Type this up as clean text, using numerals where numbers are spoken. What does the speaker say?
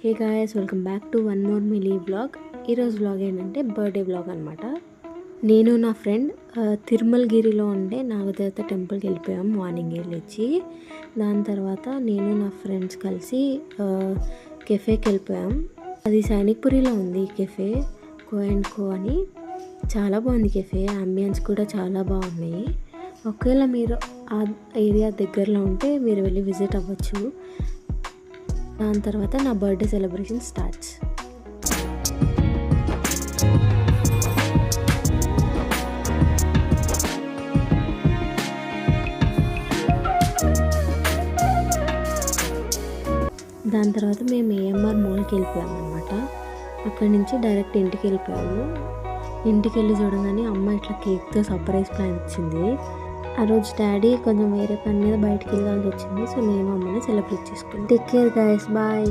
Hey guys, welcome back to one more milli vlog. ఈరోజు vlog ఏంటంటే birthday vlog అనమాట. నేను నా ఫ్రెండ్ తిరుమలగిరిలో ఉండే నాగదేవత టెంపుల్కి వెళ్ళిపోయాం మార్నింగ్ లేచి. దాని తర్వాత నేను నా ఫ్రెండ్స్ కలిసి కెఫేకి వెళ్ళిపోయాం. అది సైనిక్పురిలో ఉంది కెఫే, కో అండ్ కో అని. చాలా బాగుంది కెఫే, అంబియన్స్ కూడా చాలా బాగున్నాయి. ఒకవేళ మీరు ఆ ఏరియా దగ్గరలో ఉంటే మీరు వెళ్ళి విజిట్ అవ్వచ్చు. దాని తర్వాత నా బర్త్డే సెలబ్రేషన్ స్టార్ట్స్. దాని తర్వాత మేము ఏఎంఆర్ మాల్కి వెళ్ళిపోయాము అనమాట. అక్కడి నుంచి డైరెక్ట్ ఇంటికి వెళ్ళిపోయాము. ఇంటికి వెళ్ళి చూడగానే అమ్మ ఇట్లా కేక్తో సర్ప్రైజ్ ప్లాన్ ఇచ్చింది. ఆ రోజు డాడీ కొంచెం వేరే పని మీద బయటికి వెళ్ళాల్సి వచ్చింది. సో నేను అమ్మని సెలబ్రేట్ చేసుకున్నాను. Take care guys, bye.